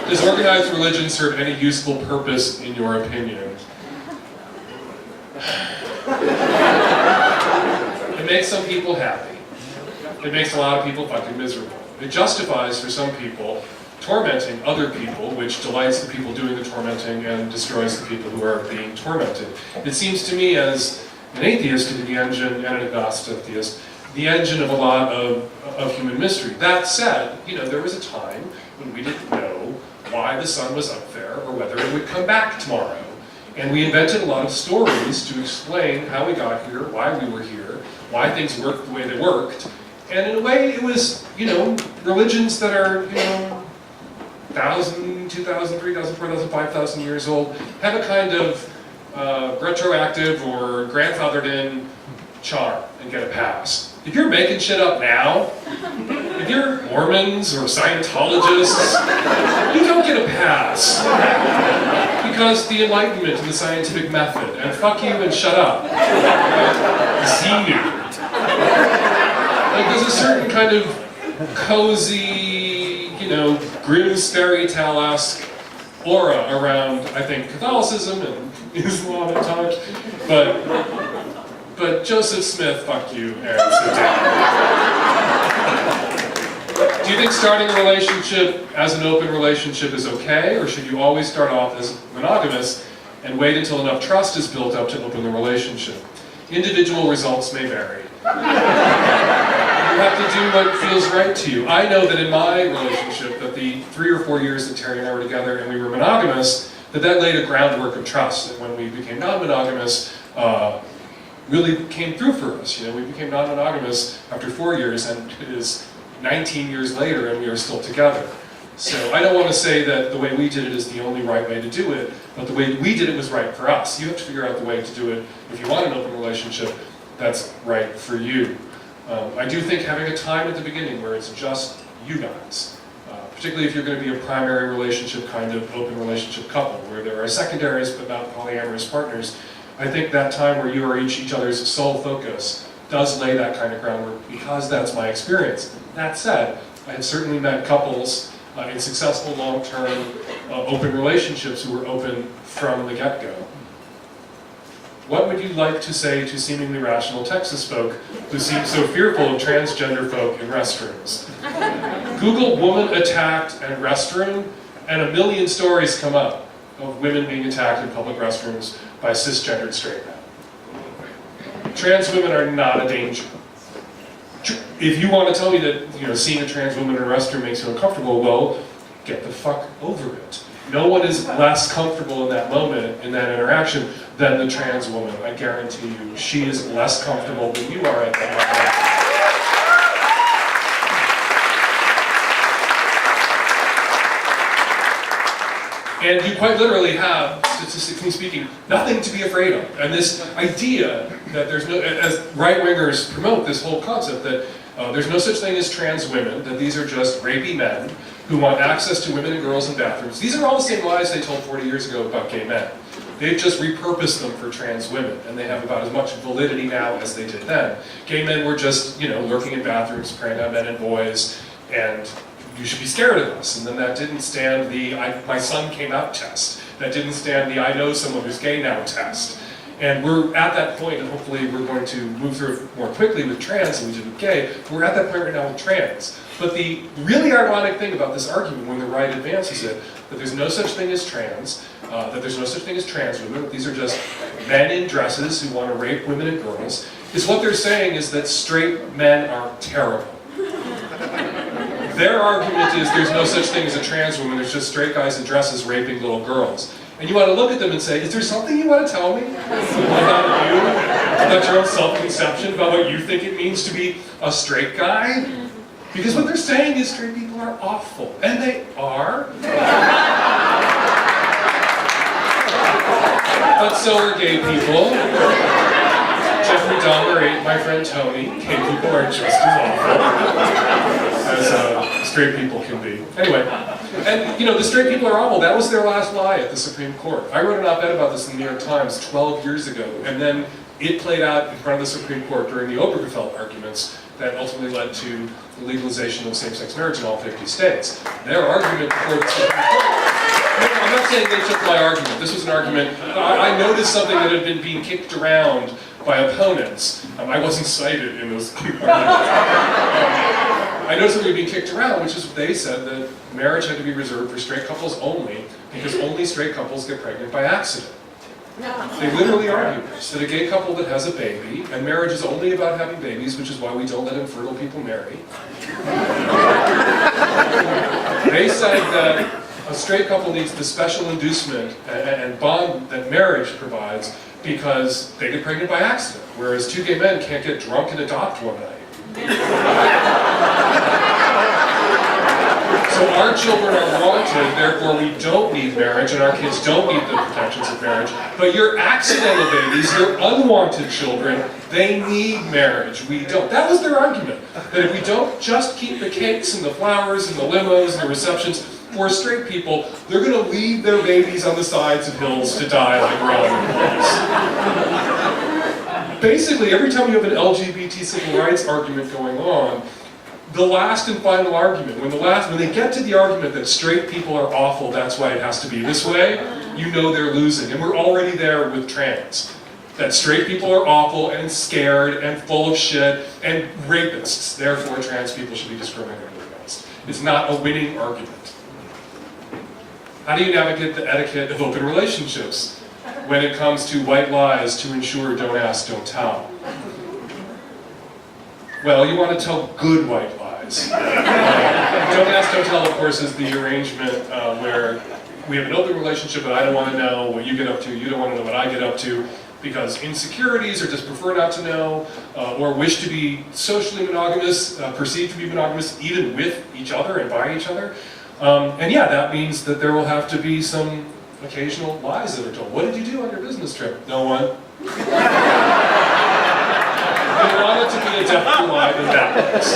Does organized religion serve any useful purpose in your opinion? It makes some people happy. It makes a lot of people fucking miserable. It justifies for some people tormenting other people, which delights the people doing the tormenting and destroys the people who are being tormented. It seems to me, as an atheist, to be the engine, and an agnostic theist, the engine of a lot of human mystery. That said, you know, there was a time when we didn't know why the sun was up there or whether it would come back tomorrow. And we invented a lot of stories to explain how we got here, why we were here, why things worked the way they worked. And in a way, it was, you know, religions that are, you know, 1,000, 2,000, 3,000, 4,000, 5,000 years old, have a kind of retroactive or grandfathered in charm and get a pass. If you're making shit up now, if you're Mormons or Scientologists, you don't get a pass. Because the Enlightenment and the scientific method, and fuck you and shut up. Xenu. Like, there's a certain kind of cozy, you know, grim fairy tale-esque aura around, I think, Catholicism and Islam at times, but Joseph Smith, fuck you, and sit down. Do you think starting a relationship as an open relationship is okay, or should you always start off as monogamous and wait until enough trust is built up to open the relationship? Individual results may vary. You have to do what feels right to you. I know that in my relationship, that the 3 or 4 years that Terry and I were together and we were monogamous, that laid a groundwork of trust. And when we became non-monogamous, really came through for us. You know, we became non-monogamous after 4 years, and it is 19 years later, and we are still together. So I don't want to say that the way we did it is the only right way to do it, but the way we did it was right for us. You have to figure out the way to do it if you want an open relationship that's right for you. I do think having a time at the beginning where it's just you guys, particularly if you're going to be a primary relationship kind of open relationship couple, where there are secondaries but not polyamorous partners, I think that time where you are each other's sole focus does lay that kind of groundwork, because that's my experience. That said, I have certainly met couples in successful long-term open relationships who were open from the get-go. What would you like to say to seemingly rational Texas folk who seem so fearful of transgender folk in restrooms? Google woman attacked and restroom, and a million stories come up of women being attacked in public restrooms by cisgendered straight men. Trans women are not a danger. If you want to tell me that, you know, seeing a trans woman in a restroom makes you uncomfortable, well, get the fuck over it. No one is less comfortable in that moment, in that interaction, than the trans woman. I guarantee you, she is less comfortable than you are at that moment. And you quite literally have, statistically speaking, nothing to be afraid of. And this idea that there's no, as right-wingers promote this whole concept that there's no such thing as trans women, that these are just rapey men who want access to women and girls in bathrooms. These are all the same lies they told 40 years ago about gay men. They've just repurposed them for trans women, and they have about as much validity now as they did then. Gay men were just, you know, lurking in bathrooms, preying on men and boys, and you should be scared of us. And then that didn't stand the my son came out test. That didn't stand the I know someone who's gay now test. And we're at that point, and hopefully we're going to move through it more quickly with trans than we did with gay. We're at that point right now with trans. But the really ironic thing about this argument, when the right advances it, that there's no such thing as trans, that there's no such thing as trans women, that these are just men in dresses who want to rape women and girls, is what they're saying is that straight men are terrible. Their argument is there's no such thing as a trans woman, there's just straight guys in dresses raping little girls. And you want to look at them and say, is there something you want to tell me about you, about your own self-conception, about what you think it means to be a straight guy? Because what they're saying is straight people are awful, and they are. But so are gay people. Jeffrey Dahmer ate my friend Tony. Gay people are just as awful as straight people can be. Anyway, and you know, the straight people are awful. That was their last lie at the Supreme Court. I wrote an op-ed about this in the New York Times 12 years ago, and then it played out in front of the Supreme Court during the Obergefell arguments that ultimately led to the legalization of same-sex marriage in all 50 states. Their argument before the Supreme Court I'm not saying they took my argument. This was an argument. I noticed something that had been being kicked around by opponents. I wasn't cited in those arguments. I noticed something being kicked around, which is they said that marriage had to be reserved for straight couples only, because only straight couples get pregnant by accident. They literally argue this, that a gay couple that has a baby, and marriage is only about having babies, which is why we don't let infertile people marry. They said that a straight couple needs the special inducement and bond that marriage provides because they get pregnant by accident, whereas two gay men can't get drunk and adopt one night. So our children are wanted, therefore we don't need marriage, and our kids don't need the protections of marriage. But your accidental babies, your unwanted children, they need marriage. We don't. That was their argument. That if we don't just keep the cakes and the flowers and the limos and the receptions for straight people, they're going to leave their babies on the sides of hills to die like rotten boys. Basically, every time you have an LGBT civil rights argument going on, the last and final argument, when they get to the argument that straight people are awful, that's why it has to be this way, you know they're losing. And we're already there with trans. That straight people are awful and scared and full of shit and rapists, therefore trans people should be discriminated against. It's not a winning argument. How do you navigate the etiquette of open relationships when it comes to white lies to ensure don't ask, don't tell? Well, you want to tell good white lies. Don't ask, don't tell, of course, is the arrangement where we have an open relationship, but I don't want to know what you get up to, you don't want to know what I get up to, because insecurities, or just prefer not to know, or wish to be socially monogamous, perceived to be monogamous, even with each other and by each other. And yeah, that means that there will have to be some occasional lies that are told. What did you do on your business trip? No one. They want it to be a definite lie, then that works.